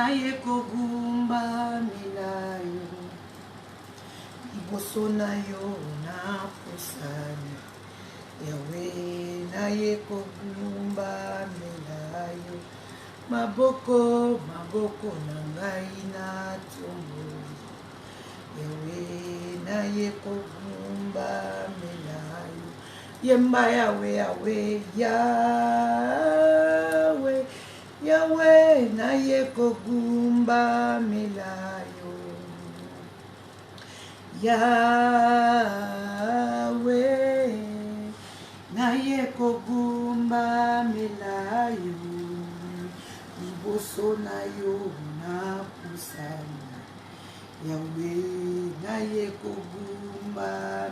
naye kogumba milayo liboso na yo na posani yawe naye kogumba milayo maboko na ngai na tomboli yawe naye kogumba milayo yemba yawe yawe yawe yawe naye kogumba milayo yawe naye kogumba milayo liboso na yo na pusani yawe naye kogumba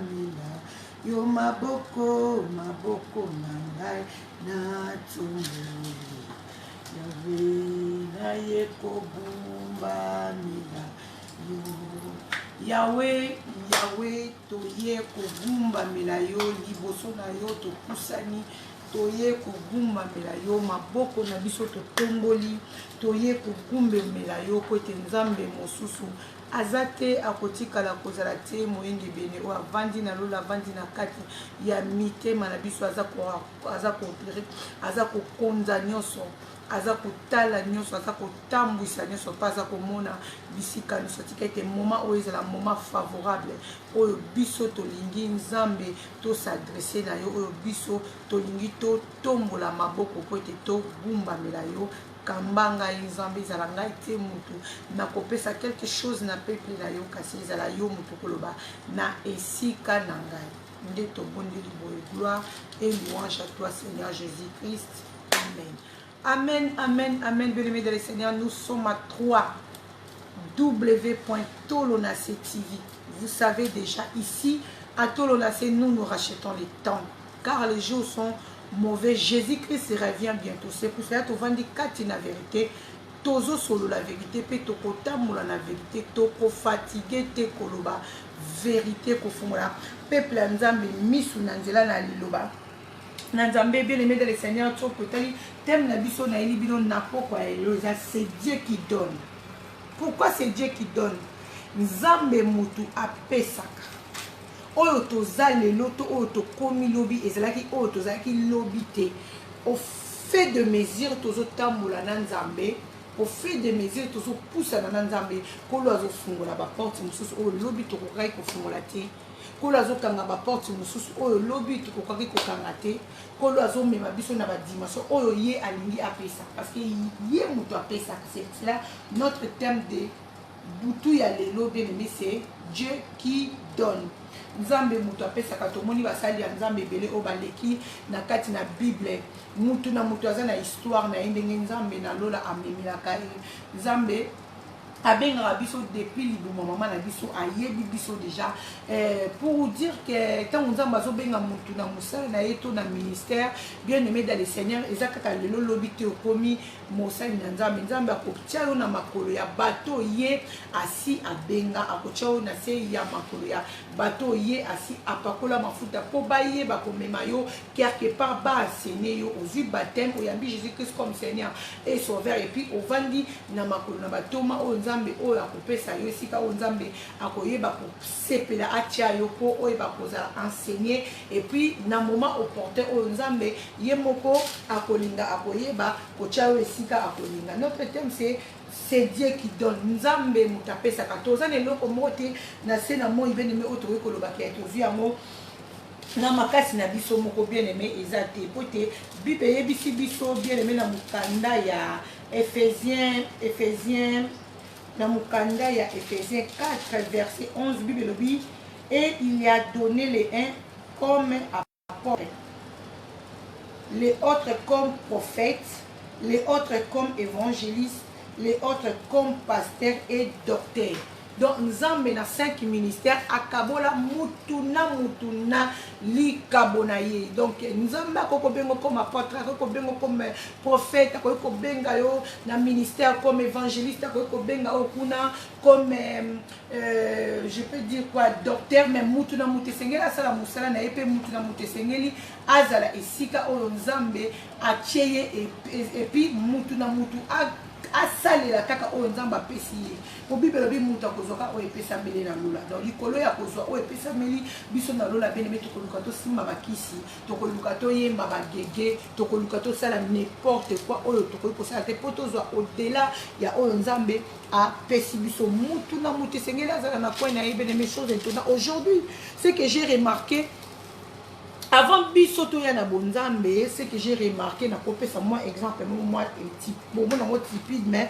milayo yo maboko na ngai na tomboli yawe naye kogumba milayo yawe toye kogumba milayo liboso na yo topusani toye kogumbamela yo maboko na biso totomboli toye kogumbamela yo po ete nzambe mosusu aza te akotikala kozala te moyenge bene oyo avandi na lola avandi na kati ya mitema na biso aza koopere aza kokonza nyonso aza kotala nyonso aza kotambwisa nyonso mpe aza komona bisika nyonso tika ete moma oyo ezala moma favorable oyo biso tolingi nzambe tosadrese na yo oyo biso tolingi totombola maboko po ete togumbamela yo kamba ngai nzambe ezala ngai te mutu nakopesa quelque chose na peuple na yo kasi ezala yo mutu koloba na esika na ngai nde tobondeli boye gloire et louange à toi Seigneur Jésus-Christ. Amen. Amen, amen, amen, bien-aimés dans le Seigneur. Nous sommes à 3 www.tolonace TV. Vous savez déjà, ici, à Tolonace, nous rachetons les temps. Car les jours sont mauvais. Jésus-Christ revient bientôt. C'est pour cela que tu vas dire la vérité. Tozo solo la vérité. Pe toko tamoula la vérité. Toko fatigué te koloba. Vérité kofumula. Peuple nzambe misu nanzela na liloba. Nanzambe bien aimé dans le Seigneur, thème na biso na elibino na poko ya c'est Dieu qui donne. Pourquoi c'est Dieu qui donne? Nzambe mutu apesaka. Oyo tozale loto oyo tokomi lobi ezalaki oyo tozalaki lobi te. Au fait de mesure tozo tambola na Nzambe, au fait de mesure tozo poussa na Nzambe, kolo azo fungola ba porte mususu oyo lobi tokokai ko fungola te. Kolo azokanga ba porte mususu oyo lobi tukokaki kokanga te kolo azomema biso na ba dimension oyo ye alingi apesa parce que ye muto apesa c'est cela notre thème de butu ya lelo bien aimé c'est Dieu qui donne. Nzambe muto apesa katomoni basali ya nzambe belé o baleki na kati na Bible mutu na mutu aza na histoire na ndenge nzambe na lola amemilaka nzambe abenga biso depuis libuma maman na biso ayebi biso déjà pour dire que tant nzamba zo benga mutu na musala na yeto na ministère bien aimé dans le Seigneur ezakaka lelo lobité okomi mosali na nzambe nzambe akotia yo na makolo ya bato ye asi abenga akotia yo na se ya makolo ya bato ye asi apakola mafuta po baye bakomema yo quelque part ba enseigner yo ozu baptême oyambi Jésus-Christ comme Seigneur et Sauveur et puis ovandi na makolo na batoma o nzambe oyo akopesa yo esika o nzambe akoyeba kosepela atia yo po oyeba kozala enseigner et puis na moment opportun o nzambe ye moko akolinga akoyeba kotia yo esika akolinga. Notre thème c'est Dieu qui donne. Nzambe mutapesa katoza neloko mote na se na mo ibeneme otowe kolobaki etovi yango na makasi na biso moko bien aimé ezate pote bible yebisi biso bien aimé na mukanda ya Éphésiens na mukanda ya Éphésiens 4 verset 11 Bible lobi et il y a donné les uns comme apôtres, les autres comme prophètes, les autres comme évangélistes, les autres comme pasteurs et docteurs. Donc nzambe na 5 ministères akabola mutuna likabonaye. Donc nzambe akoko bengo comme apôtre, akoko bengo comme prophète, akoko benga yo na ministère comme évangéliste, akoko benga okuna comme je peux dire quoi docteur, mais mutuna mutesengela sala musala na epe mutuna mutesengeli azala esika oyo nzambe acheye et puis mutuna mutu asalela kaka oyo nzambe apesi ye po bible elobi moto akozwaka oyo epesameli na lola donc likolo ya kozwa oyo epesameli biso na lola bene me tokoluka tosimba bakisi tokoluka toyemba bagege tokoluka tosala n'importe quoi oyo tokoki kosala te mpo tozwa odela ya oyo nzambe apesi biso mutu na mutu esengeli azala na coin na ye bene mes choses étonnantes aujourd'hui ce que j'ai remarqué avant biso toya na bonzambe ce que j'ai remarqué na kopesa moi exemple moi bon moi typique mais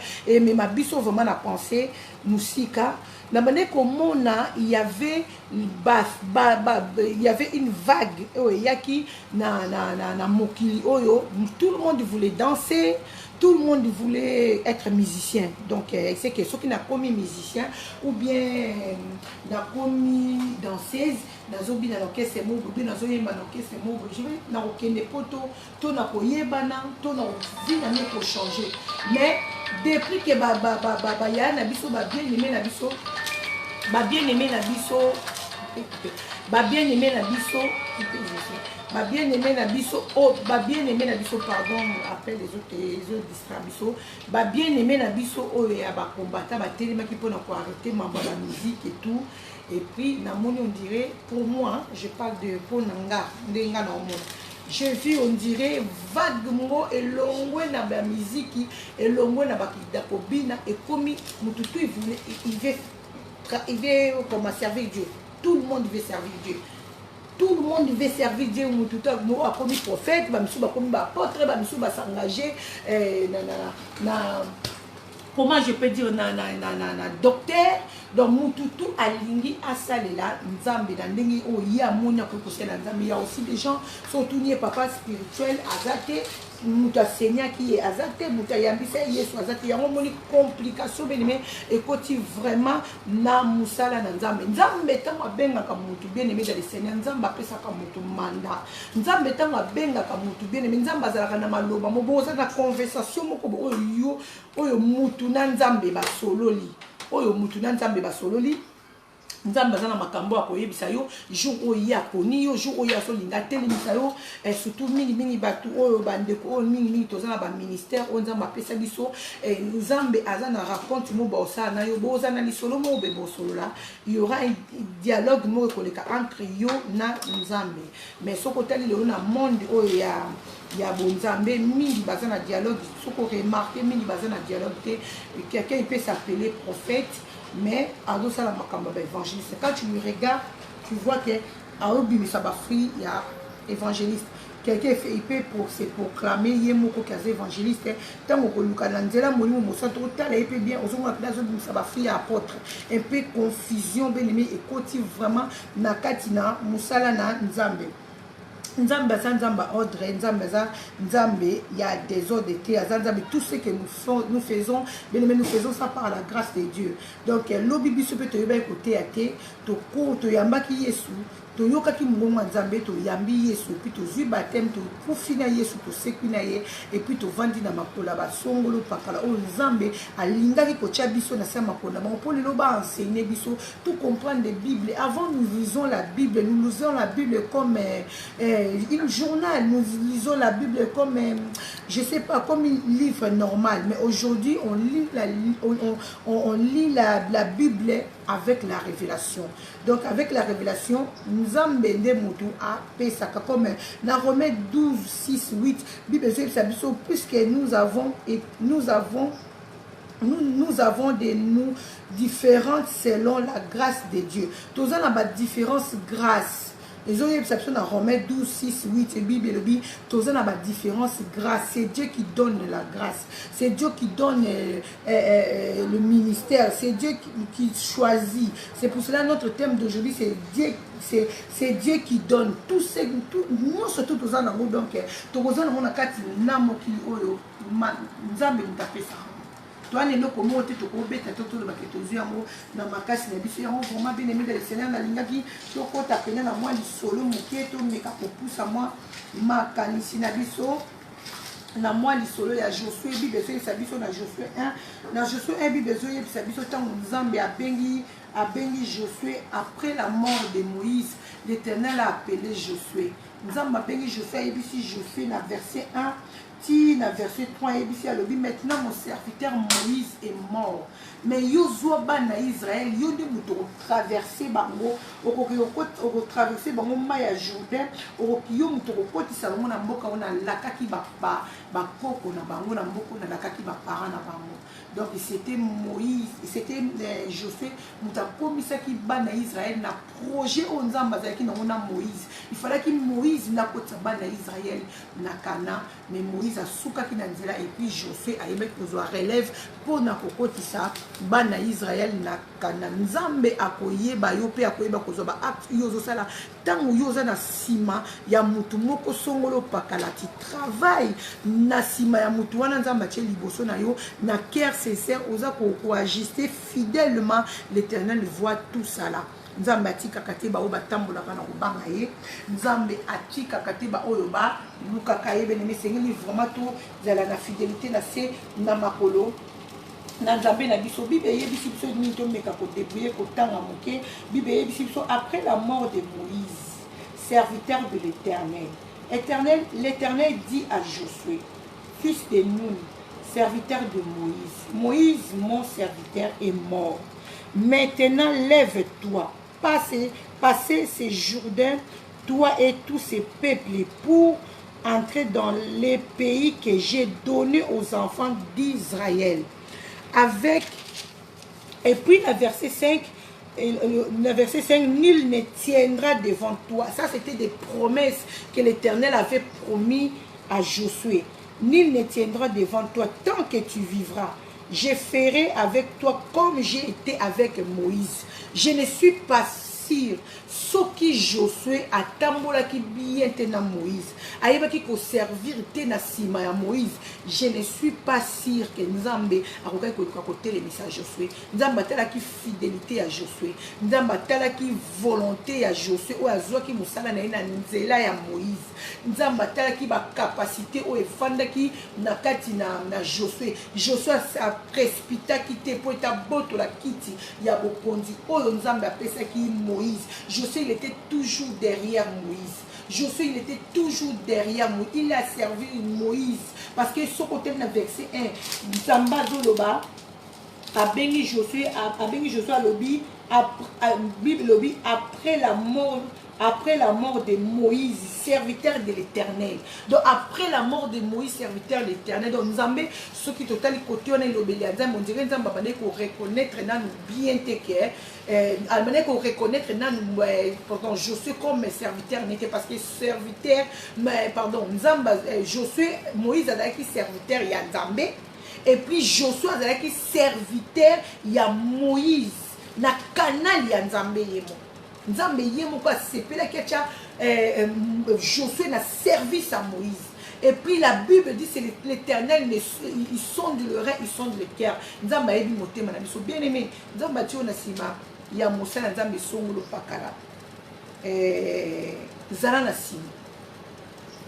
ma biso vraiment na pensée musika na bane komona il y avait une vague yaki na mokili oyo tout le monde voulait danser. Tout le monde voulait être musicien. Donc, c'est que ceux qui n'ont commis musicien ou bien n'a commis danseuse, n'a zobi dans l'orchestre c'est mot, ou bien n'a zobi dans l'orchestre c'est mot. Je vais n'a aucun poto, tout n'a pas yébana, tout n'a pas pour changer. Mais depuis que ya na biso ba bien aimé na biso, ba bien aimé na biso, ba bien aimé na biso, ba bien aimé na biso, oh, ba bien aimé na biso, pardon, après les autres distraits biso, ba bien aimé na biso, oh, ya ba combattant, ba télé qui peut encore arrêter ma la musique et tout. Et puis, na moni on dirait, pour moi, je parle de Ponanga, Ndenga na monde. Je vis, on dirait, vaguement, et l'ongwe na ba musique, et l'ongwe na ba kidapobina, et comme Mututu, il veut comment servir Dieu. Tout le monde veut servir Dieu. Tout le monde veut servir Dieu. Mututu a commis prophète, Bamisou a commis apôtre, Bamisou va s'engager, comment je peux dire, docteur. Donc Mututu alingi asalela nzambe na ndenge o ya monya ko kosela nzambe. Il y a aussi des gens surtout ni papa spirituel azate muta senya qui est azate muta yambisa yesu azate ya moni complication benime et koti vraiment na musala na nzambe. Nzambe tango benga ka mutu bien aimé dans le Seigneur, nzambe apesa ka mutu manda. Nzambe tango benga ka mutu bien aimé, nzambe azalaka na maloba mo boza na conversation moko oyo mutu na nzambe ba sololi. Oyo mutu na nzambe basololi nzambe azana makambo akoyebisa yo jour oyo yakoni yo jour oyo asolinga telemisa yo surtout mingi batu oyo bandeko oyo mingi tozana ba ministère oyo nzambe apesa biso nzambe azana raconte mo bosala na yo bozana lisolo mo be bosolola il y aura un dialogue mo koleka entre yo na nzambe mais soko tali le na monde oyo ya bonzambe mingi bazana dialogue soko remarquer mingi bazana dialogue te quelqu'un il peut s'appeler prophète mais à dos ça la makamba évangéliste quand tu le regardes tu vois que à obi ça ba free il y a évangéliste quelqu'un fait il peut pour se proclamer yemoko kaze évangéliste tant ko luka na nzela molimo mosanto tala et bien ozonga plazo ça ba free apôtre un peu confusion benimi et côté vraiment na katina musala na nzambe nzambe za nzamba ordre nzambe za nzambe il y a des ordres de terre nzambe tout ce que nous faisons bien nous faisons ça par la grâce de Dieu donc lobi biso peut te yoba côté à te to ko to yambaki Yesu to yokaki mungu nzambe to yambi Yesu puis to zui baptême to kufina Yesu to sekina ye et puis to vandi na makola ba songolo pakala o nzambe alingaki ko tia biso na sama makona ba pour le loba enseigner biso tout comprendre la Bible avant nous lisons la Bible nous lisons la Bible comme une journal nous lisons la Bible comme je sais pas comme un livre normal mais aujourd'hui on lit on lit la Bible avec la révélation donc avec la révélation nous embendons mutu à pesaka comme dans Romains 12 6 8 Bible puisque nous avons des nous différentes selon la grâce de Dieu. Tous en a différence grâce. Les autres exceptions dans Romains 12, 6, 8 et Bible, tous en a différence grâce. C'est Dieu qui donne la grâce. C'est Dieu qui donne le ministère. C'est Dieu qui choisit. C'est pour cela notre thème d'aujourd'hui, c'est Dieu. C'est Dieu qui donne tout ce nous surtout tous en amour donc tous en amour na kati namo ki oyo nzambe mutapesa. Toi ne loko mote to ko beta to ba ke to zuyango na makasi na biso yango vraiment bien aimé dans le Seigneur na lingaki to ko tapena na moi lisolo moketo meka ko poussa moi makanisi na biso na moi lisolo ya Josué Bible ça biso na Josué 1 na Josué 1 Bible ça biso tant nzambe abengi Josué après la mort de Moïse. L'Éternel a appelé Josué. Nzambe abengi Josué et puis Josué na verset 1 ti na verset 3 ebisi alobi maintenant mon serviteur Moïse est mort mais yo zwa bana Israël yo ndi muto traverser bango oko traverser bango mai ya Jourdain okoki yo muto kokotisa bango na mboka ona lakaki ba koko na bango na mboka na lakaki ba parents na bango. Donc c'était Moïse, c'était Josué muta komisaki bana Israël na projet onzamba zaki na Moïse. Il fallait que Moïse na kotsa bana Israël na Kana mais Moïse a soukaki na nzela et puis Josué a aimé kozwa relève pour na kokotisa bana Israël na Kana. Nzambe akoyeba yo pe akoyeba kozwa ba acte yo zo sala tango yo za na sima ya mutu moko songolo pakalati travail na sima ya mutu wana nzamba che liboso na yo na cœur sincère oza ko ajuster fidèlement. L'Éternel voit tout ça là. Nzambe atika kateba oba tambola kana kubanga ye nzambe atika kateba oyo ba lukaka ye benemi sengeli vraiment tout zala na fidélité na se na makolo na nzambe na biso bibe ye biso ni to meka ko débrouiller ko tanga moke bibe ye biso après la mort de Moïse serviteur de l'Éternel. L'Éternel dit à Josué fils de Nun serviteur de Moïse, Moïse mon serviteur est mort. Maintenant lève-toi, passez ces Jourdains, toi et tous ces peuples, pour entrer dans les pays que j'ai donné aux enfants d'Israël. Et puis le verset 5, nul ne tiendra devant toi. Ça, c'était des promesses que l'Éternel avait promis à Josué. Nul ne tiendra devant toi tant que tu vivras. Je ferai avec toi comme j'ai été avec Moïse. Je ne suis pas sûr ce qui Josué a tambola qui bien na Moïse. Aïba qui ko servir te na sima ya Moïse. Je ne suis pas sûr que Nzambe a kokai ko côté les messages Josué. Nzamba tala qui fidélité à Josué. Nzamba tala qui volonté à Josué ou azwa qui musala na nzela ya Moïse. Nzamba tala qui ba capacité o efanda qui na kati na Josué. Josué a précipita qui te pour ta boto la kiti ya bokondi. Oyo Nzamba apesa qui Moïse. Josué il était toujours derrière Moïse. Josué il était toujours derrière Moïse. Il a servi Moïse parce que ce côté dans verset 1 Nzamba zoloba a béni Josué à lobby Bible lobby après la mort de Moïse, serviteur de l'Éternel. Donc après la mort de Moïse, serviteur de l'Éternel, donc Nzambe, ce qui total côté on est l'obéli à Nzambe, on dirait Nzambe bane ko reconnaître nan bien te que bane ko reconnaître nan pardon Josué comme serviteur n'était parce que serviteur mais pardon Nzambe Josué Moïse a qui serviteur ya Nzambe et puis Josué a qui serviteur ya Moïse na canal ya Nzambe yemo. Nzambe yemo kwa sepela kecha Josué na service à Moïse. Et puis la Bible dit c'est l'Éternel ils sonde le rein, ils sonde le cœur. Nzambe yebi motema na biso bien aimé. Nzambe tio na sima ya mosala Nzambe songolo pakala. Zala na sima.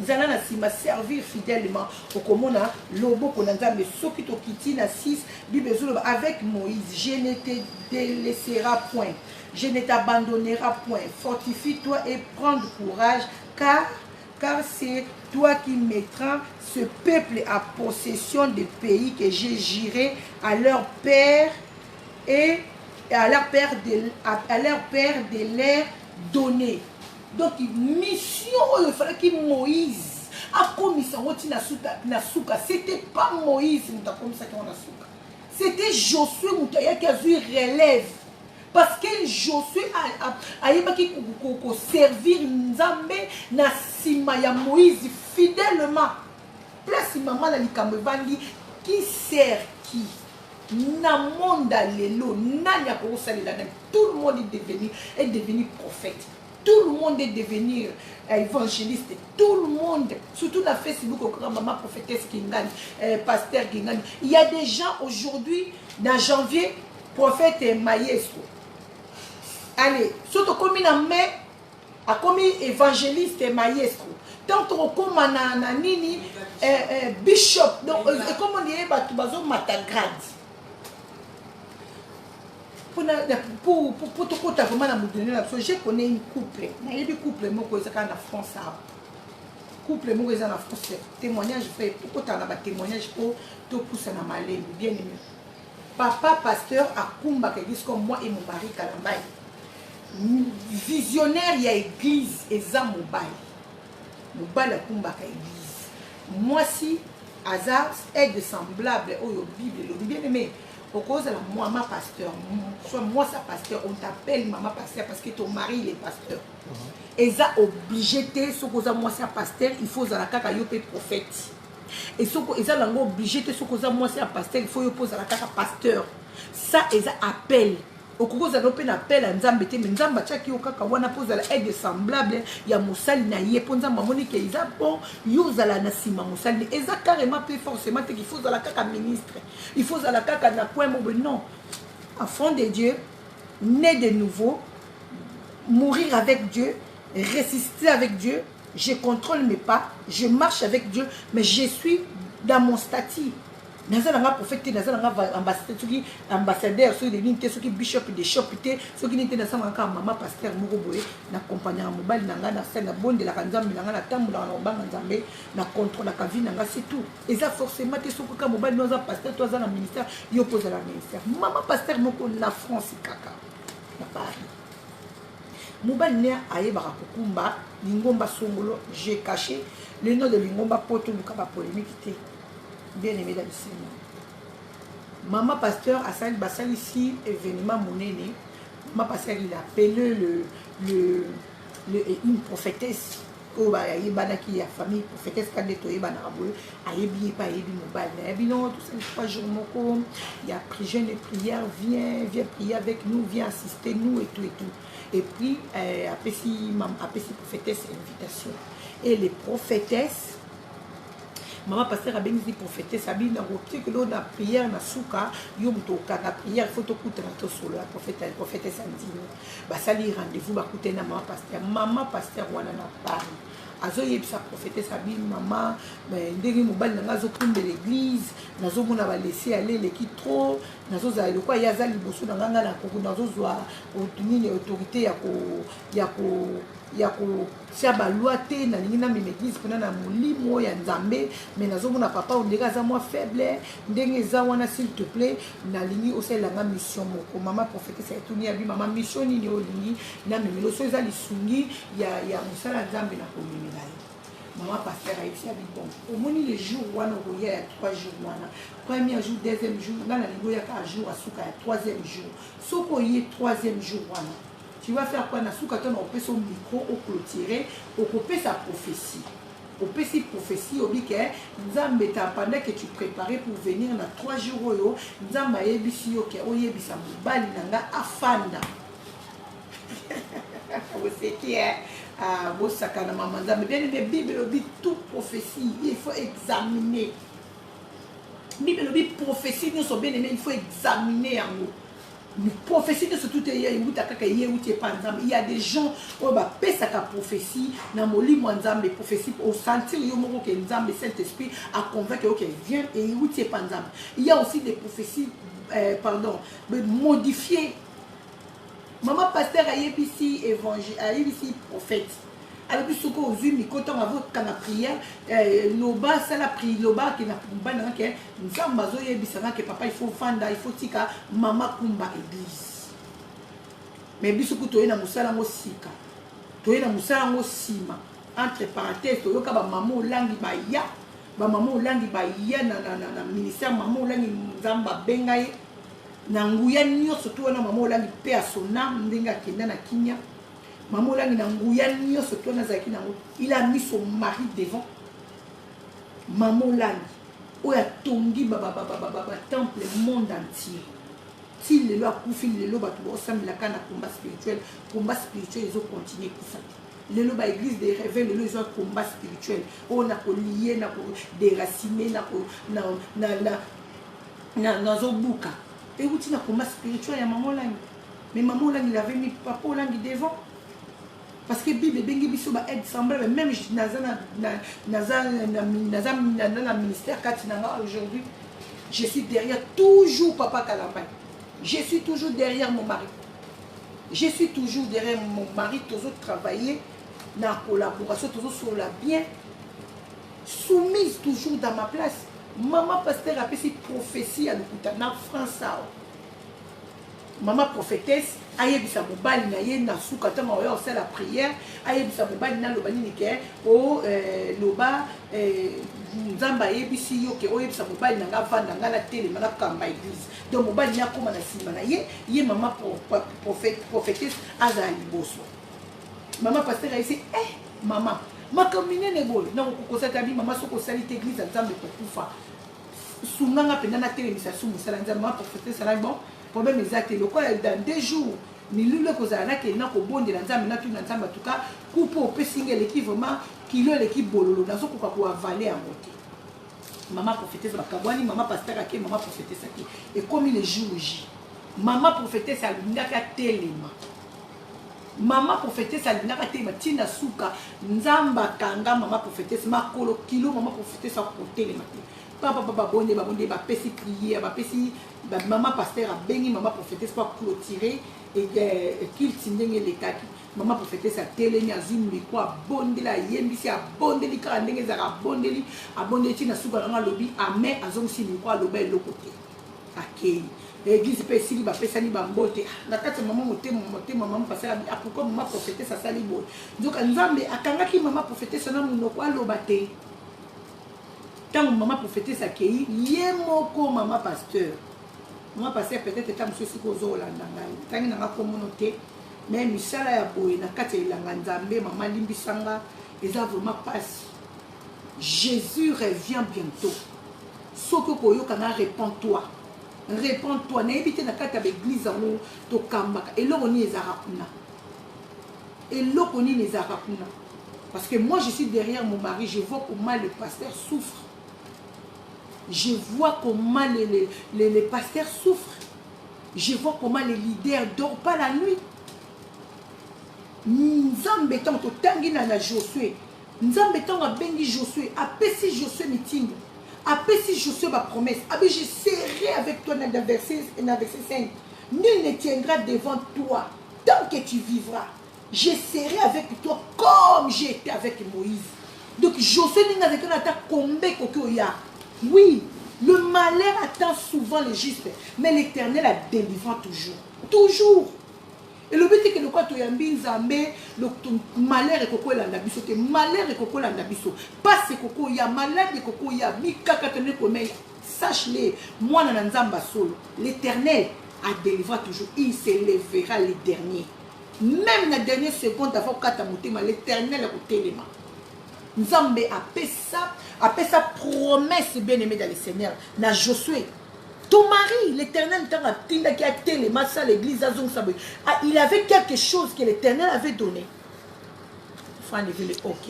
Zala na sima servir fidèlement au komona lobo kona Nzambe soki to kiti na 6 Bible zolo avec Moïse je ne te délaisserai point. Je ne t'abandonnerai point. Fortifie-toi et prends courage, car c'est toi qui mettras ce peuple à possession des pays que j'ai juré à leur père et à leur père de leur donner. Donc, mission, il fallait que Moïse a commis ça. C'était pas Moïse qui a commis ça. C'était Josué qui a vu relève. Parce que Josué a servir Nzambe na sima ya Moïse fidèlement. Place maman la likambe vandi qui sert qui na monde lelo nanya ko salela tout le monde est devenu prophète. Tout le monde est devenu évangéliste. Tout le monde, surtout dans Facebook, maman prophétesse Kingani, pasteur Kingani. Il y a des gens aujourd'hui, dans janvier, prophète Maïesco. Allez, surtout comme il a mis, comme évangéliste Maïesco. Tant qu'on a nini bishop, donc comme on dit, bazo matagrade. Pour te côté vraiment la je connais une couple. Il y a des couples moi en France. couple moko eza na France témoignage fait okotana ba témoignage po to poussa na malembe bien aimé papa pasteur akumbaka église comme moi et mon mari Kalambai visionnaire ya église eza mobali akumbaka église moi si hasard aide semblable oyo bible le bien aimé au cause de la maman pasteur soit moi sa pasteur on t'appelle maman pasteur parce que ton mari il est pasteur et ça obligé te ce cause moi sa pasteur il faut za la kaka yo pe prophète et ce que ça lango obligé te ce cause moi sa pasteur il faut yo poser la kaka pasteur ça et ça appelle au cause de l'open appel à nzambe te nzamba tchaki yo kaka wana poser la aide semblable ya mosali na ye ponza mamoni ke isa bon yo zala na sima mosali et ça carrément pas forcément qu'il faut za la kaka ministre il faut za la kaka na point mo non enfant de Dieu né de nouveau mourir avec Dieu résister avec Dieu je contrôle mes pas je marche avec Dieu mais je suis dans mon statut naza nga prophète naza nga ambassadeur ceux des lignes ceux qui bishop des shop ceux qui n'étaient dans sa maman pasteur moko boye na accompagner mobile nanga na scène na bonde la kanzambe nanga na tambula na obanga nzambe na contrôle la vie nanga c'est tout et ça forcément te soko ka mobile noza pasteur toi za na ministère yo pose la ministère maman pasteur moko na France kaka na Paris mobile ne ayebaka kokumba lingomba songolo j'ai caché le nom de lingomba poto luka ba polémique té bien aimé dans le Seigneur. Maman pasteur a sali basali ici événement monene. Maman pasteur il a appelé une prophétesse au ba yebana qui a famille prophétesse quand de toyeba na boye ayebi pas yebi mobile na yebi non tout ça 3 jours moko il y a pris jeûne et prière viens prier avec nous viens assister nous et tout et puis après si prophétesse invitation et les prophétesses maman pasteur a bien dit prophétesse a bien dit que l'on a prière na souka yo mutoka na prière faut to kuta na to solo la prophétesse a dit ba sali rendez-vous ba kuta na maman pasteur wana na Paris azo yebisa prophétesse a bien maman ndenge mobali na zo kumbe l'église nazo mona ba laisser aller les qui trop nazo za le quoi ya za liboso na nganga na ko nazo zwa autorité autorité ya ko sia ba loi te na lingi na l'église pona na molimo ya nzambe mais nazo mona papa on dira za moi faible ndenge za wana s'il te plaît na lingi osela nga mission moko maman prophétesse etuni ya bi maman mission ni olingi na memelo so za lisungi ya musala nzambe na komimela maman pasteur a ici avec bon au moins les jours wana il y a 3 jours wana premier jour deuxième jour na lingo ya ka jour asuka ya troisième jour soko y troisième jour wana tu vas faire quoi na souka ton on peut son micro au clôturer au couper sa prophétie au petit prophétie au bique nzambe ta pendant que tu préparais pour venir na 3 jours yo nzamba yebisi yo ke oyebisa mobali nanga afanda vous c'est qui est beau sakana maman nzambe bien les bible le dit toute prophétie il faut examiner bible le dit prophétie nous sont bien aimés il faut examiner en nous. Prophétie de ce tout est il y a des gens qui ont sa prophétie dans mon lit nzambe prophétie au sentir que nzambe Saint-Esprit a convaincu que viens et il y a aussi des prophéties modifiées. Maman pasteur a ici évangile a ici prophète alors que ce qu'on zumi quand on a votre prière loba ça la prière loba qui n'a pas dans que nzamba zo yebisanga que papa il faut fanda il faut tika mama kumba église mais biso ku toyena musala ngo sika toyena musala ngo sima entre parenthèses toyoka ba mama olangi ba ya ba mama olangi ba ya na ministère mama olangi nzamba bengai na nguya nyonso to na mama olangi pe asona ndenga kenda na kinya maman olangi na nguya nyonso to na zaki nango il a mis son mari devant maman olangi oya tongi ba temple monde entier s'il le loi kufi le lo bato osambela kana combat spirituel ils ont continué pour ça le lo ba église des réveils le lo ils ont combat spirituel on a ko lié na ko déraciner na ko na zobuka et où tu na combat spirituel ya maman olangi mais maman olangi il avait mis papa olangi devant parce que Bible bengi biso ba aide semblable même naza ministère katinanga aujourd'hui je suis derrière toujours papa Kalambai je suis toujours derrière mon mari je suis toujours derrière mon mari toujours travailler na collaboration toujours sur la bien soumise toujours dans ma place. Maman pasteur a fait prophétie à l'Okuta, dans France. Maman prophétesse, ayebisa mobali na ye na suka tama oyo osala prière, ayebisa mobali na loba nini ke o loba nzamba ayebisi yo ke oyebisa mobali na nga vanda nga na tele mana kamba église. Donc mobali na koma na sima na ye maman prophétesse aza liboso. Maman pasteur ayesi maman makamine ne bol na kokosa tabi maman soko sali église nzambe kokufa. Sunanga penda na tele misatu musala nzambe maman prophétesse na bon. Problème exact le quoi dans 2 jours ni lule kozala ke na ko bondela nzambe na tuna nzambe tuka coupo pesinga l'équipe vraiment kilo l'équipe bololo na soko ko avaler en moté. Maman prophétesse bakabwani maman pasteur ake maman prophétesse ake et comme le jour J maman prophétesse alingaka telema. Maman prophétesse alingaka telema tina suka nzamba kanga maman prophétesse makolo kilo maman prophétesse a telema. Papa bonde ba pesi prière ba pesi maman pasteur a béni maman prophétesse pour clôturer et qu'il tindenge les kaki maman prophétesse a telemi azimli quoi bonde la yembisi a bonde li ka ndenge za bonde ti na suba nga lobi amen azongsi ni quoi loba le côté akei église pe sili ba pesani ba mbote na kati maman moté maman pasteur a pourquoi maman prophétesse a sali bo donc nzambe akangaki maman prophétesse na munoko aloba te. Tant maman prophétesse a accueilli, yemoko maman pasteur. Maman pasteur peut-être tant monsieur sikozo landanga. Tant na nga communauté, mais misala ya boye na kati ya nzambe maman limbisanga, eza vraiment passe. Jésus revient bientôt. Soko koyo kana répands-toi. Répands-toi. Na ebité na kati ya l'église ngo to kambaka. Eloko ni ezara kuna. Eloko ni ezara kuna. Parce que moi je suis derrière mon mari, je vois comment le pasteur souffre. Je vois comment les pasteurs souffrent. Je vois comment les leaders ne dorment pas la nuit. Nzambe tango tangi na Josué. Nzambe tango bengi Josué. Apesi Josué meeting. Apesi Josué ma promesse. Abe je serai avec toi dans le verset 5. Nul ne tiendra devant toi tant que tu vivras. Je serai avec toi comme j'ai été avec Moïse. Donc Josué n'a avec un combé kokoya. Oui, le malheur attend souvent le juste, mais l'Éternel la délivre toujours. Toujours. Et le but est que le quoi tu yambi nzambe, le malheur est koko la ndabiso, te malheur est koko la ndabiso. Pas ce koko ya malheur est koko ya mikaka tene komé. Sache-le, moi na nzamba solo. L'Éternel a délivré toujours. Il s'élèvera les derniers. Même la dernière seconde avant Katamotema, l'Éternel a coûté les mains. Nzambe a fait sa promesse bien-aimée dans le Seigneur. Na Josué, ton mari, l'Éternel, qui a été les mains à l'église, il avait quelque chose que l'Éternel avait donné. Il faut enlever le OK.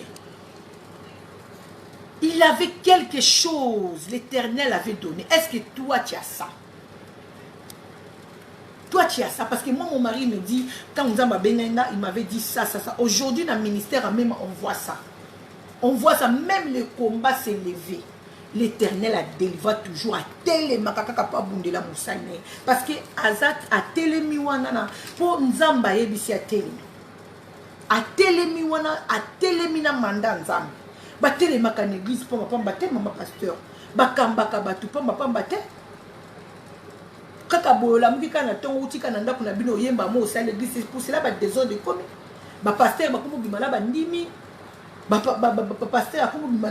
Il avait quelque chose, l'Éternel avait donné. Est-ce que toi tu as ça? Toi tu as ça, parce que moi mon mari me dit, quand Nzamba Benenda, il m'avait dit ça. Aujourd'hui dans le ministère même on voit ça. On voit ça, même le combat s'est levé. L'Éternel a délivré toujours à télémakaka pa bundela musane. Parce que Azat a télémiwana pour Nzamba yebisi a télé. A télémiwana a télémina mandat Nzamba. Ba télémaka l'église pour ma batte maman pasteur. Ba kambaka batu pour ma batte. Kaka bola mukika na tongo utika na ndako na bino yemba mo sa l'église pour cela ba désordre commis. Ba pasteur ba kumu bimala ba ndimi. Pasteur a comme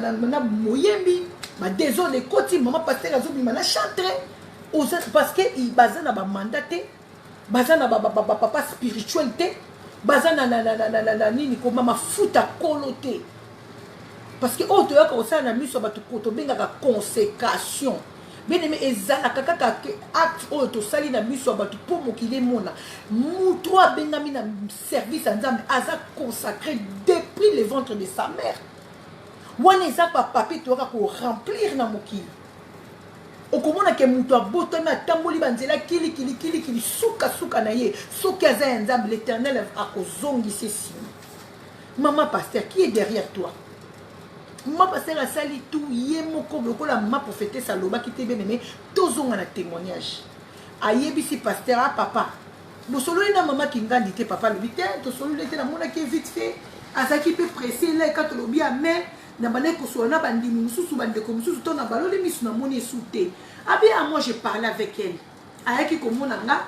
moyembi ma désordre côté maman pasteur a zobima na chanter parce que il bazana ba mandaté bazana ba papa spiritualité bazana na nini ko mama futa koloté parce que auto ya ko sa na miso ba to benga ka consécration bien aimé ezala kaka acte auto sali na miso ba to pour mokile mona muto abengami na service nzambe aza consacré depuis le ventre de sa mère. Wana eza papi to ka ko remplir na mokili. Okomona ke muto abotami atamboli banzela kili suka na ye soki aza nzambe l'Éternel a kozongisa sima. Maman pasteur qui est derrière toi? Maman pasteur a sali tout yemoko lokola maman prophétesse aloba ki te bien-aimé tozonga na témoignage. Ayebisi pasteur a papa. Bosolo na maman ki ngandi te papa le vite to solo était na mona ki vite fait azaki pe pressé là quand lobi amen na bande ko so na bandimi mususu bande ko mususu to na baloli misu na moni esute abi à moi je parlais avec elle ayaki ko mona nga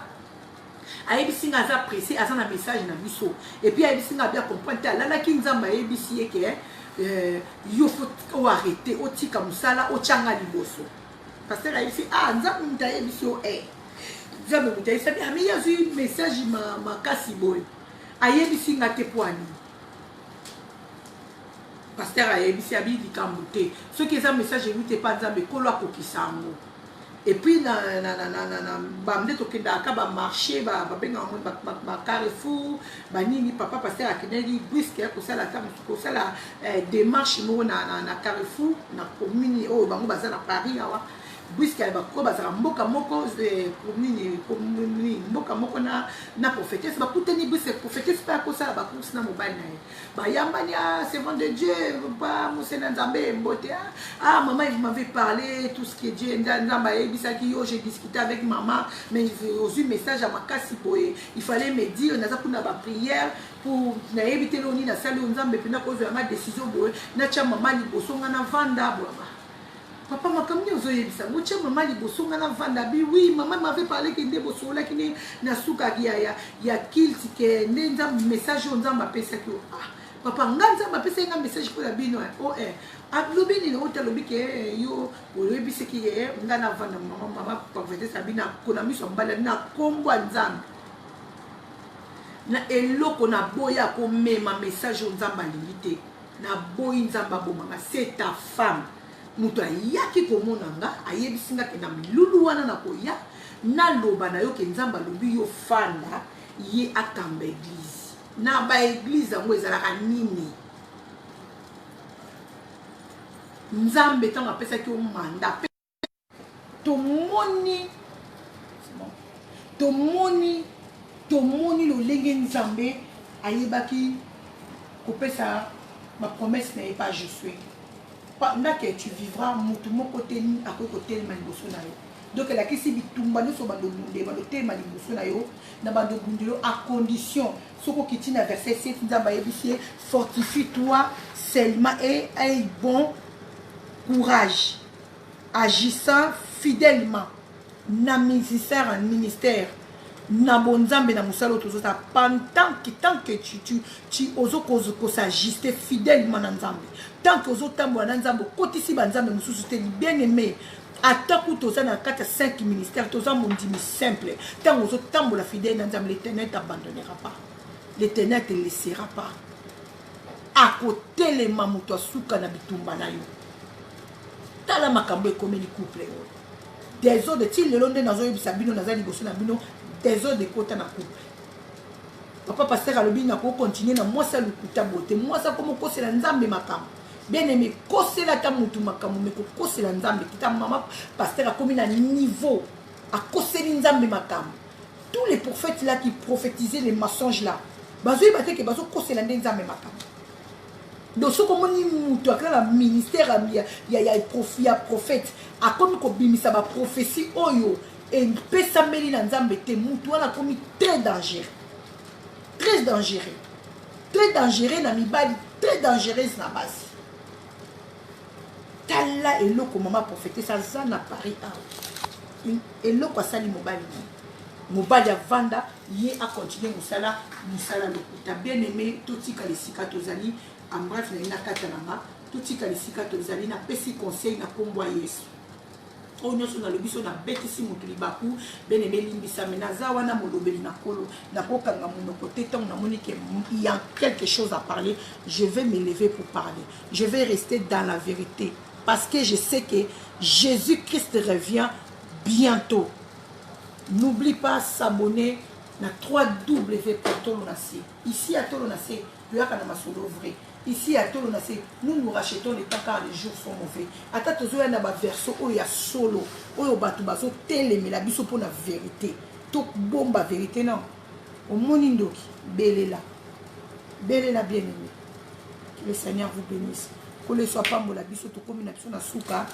ayebisi nga aza pressé aza na message na biso et puis ayebisi nga bien comprendre alala ki nzamba ayebisi ye ke yo faut arrêter otika musala ochanga liboso parce que ayebisi nzamba muta ayebisi o nzamba muta ayebisi mais yazu message makasi boy ayebisi nga te poani pasteur ayebisi abi likambo te soki eza message ebute pa nzambe kolo akokisa yango et puis bamde tokendaka bamarché babengaka bacarrefour banini papa pasteur akendeli briske ya kosala démarche moko na carrefour na commune oyo bango baza na Paris awa briske bako bazala mboka moko mboka moko na prophétesse bakutani briske prophétesse mpe akosala bacourse na mobali na ye bayambani servant de Dieu pa mosena nzambe mbote maman il m'avait parlé tout ce que Dieu nzambe ayebisaki yo j'ai discuté avec maman mais ozwi message ya makasi boye il fallait me dire naza kuna baprière pour nayebi te loni nasali yo nzambe mpena kozwa yanga décision boye natya mama liboso nga na vanda boyaba papa makamni ozoyebisa ngotia mama liboso nga na vanda bi oui maman m'avait parlé que nde bosolaki ne nasukaki ya kilti ke nde nzambe message oyo nzambe apesaki yo papa nga nzambe apesaki nga message mpo na bino alobi nini ota alobi ke yo oyebisaki nga na vanda mama prophétesse abi nakona miso mbala na kombo ya nzambe na eloko na boya komema message oyo nzambe alingi te na boyi nzambe abomanga c'est ta femme mutu ayaki komona nga ayebisi nga ke na milulu wana na koya naloba na yo ke nzambe alobi yo fanda ye akamba eglize na baeglize yango ezalaka nini nzambe ntango apesaki yo manda tomoni lolenge nzambe ayebaki kopesa bapromesse na ye pas je suis pendant que tu vivras mutu moko te akoki kotelema liboso na yo donc elakisi bitumba nyonso bandobunde bandotelema liboso na yo na bandobunde yo à condition soki okiti na verset 7 nzambe ayebisi ye fortifie toi seulement et aie bon courage agissant fidèlement na ministère en ministère na bonzambe na musalo tozota pendant que tant que tu ozo s'ajuster fidèlement na nzambe tant que ozo tambola na nzambe kotisi banzambe mususu te bien aimé ataku toza na kata 5 ministères toza mondimi simple tant ozo tambola fidèle na nzambe l'Éternel t'abandonnera pas l'Éternel te laissera pas à côté les mamuto suka na bitumba na yo tala makambo ekomeli couple des autres de til le londe nazo yebisa bino nazali bosso na bino des autres de côté na couple papa pasteur alobi na ko continuer na mwasa lukuta bote mwasa komo kosela nzambe makambo bien aimé kosela ta mutu makambo me ko kosela nzambe kita mama pasteur akomi na niveau a koseli nzambe makambo tous les prophètes là qui prophétisaient les mensonges là bazo yebate ke bazo kosela nzambe makambo donc ce comme ni mutu akala ministère ya prophète akomi ko bimisa ba prophétie oyo et pesa meli na nzambe te mutu wana komi très dangereux na mibali très dangereuse na base tala eloko mama prophétesse aza na Paris eloko asali mobali avanda ye a continuer musala lokuta bien aimé totika lesika tozali en bref na kata nanga totika lesika tozali na pesi conseil na kombo ya Yesu oyo so na lobiso na betisi mutu libaku bien aimé limbisa me naza wana molobeli na kolo na kokanga monoko te tant na moni que il y a quelque chose à parler je vais me lever pour parler je vais rester dans la vérité parce que je sais que Jésus-Christ revient bientôt. N'oublie pas s'abonner na 3W pour Tolonacé. Ici à Tolonacé, tu as un masolo vrai. Ici à Tolonacé, nous rachetons les temps car les jours sont mauvais. Ata tozoya na ba verso o ya solo, o yo batu bazo telemi la biso pour la vérité. To bomba vérité non. Au monindoki, belela bien aimé. Que le Seigneur vous bénisse. Que le soit pas mola biso to komi na biso na suka.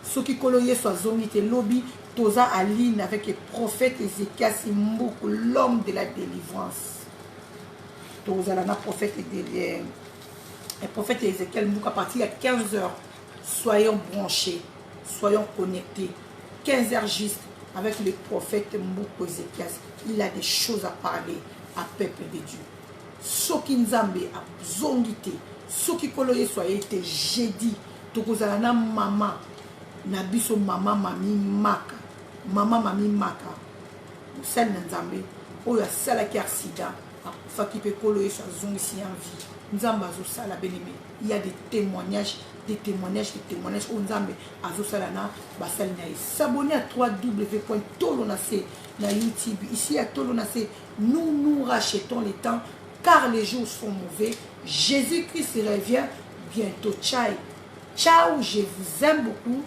Ce qui coloye soit zomite lobby, toza aline avec le prophète Ézéchias Mboukou, l'homme de la délivrance. Toza la prophète Le prophète Ézéchiel, à partir de 15 heures, soyons branchés, soyons connectés. 15 heures juste avec le prophète Mbouko Ézéchias. Il a des choses à parler à peuple de Dieu. Ceux qui nzambe a zongité, ceux qui koloye soyez été jeudi, tokozala na maman, na biso maman mami maka, maman mami maka, celle nzambe, oyo sala ki accident, fa ki pe koloye so zongisi en vie. Nzamba zo sala beneme. Il y a des témoignages, où Nzambe azo sala na basal na. S'abonner à www.tolonase na YouTube. Ici à Tolonase, nous rachetons les temps car les jours sont mauvais. Jésus-Christ revient bientôt. Ciao, ciao, je vous aime beaucoup.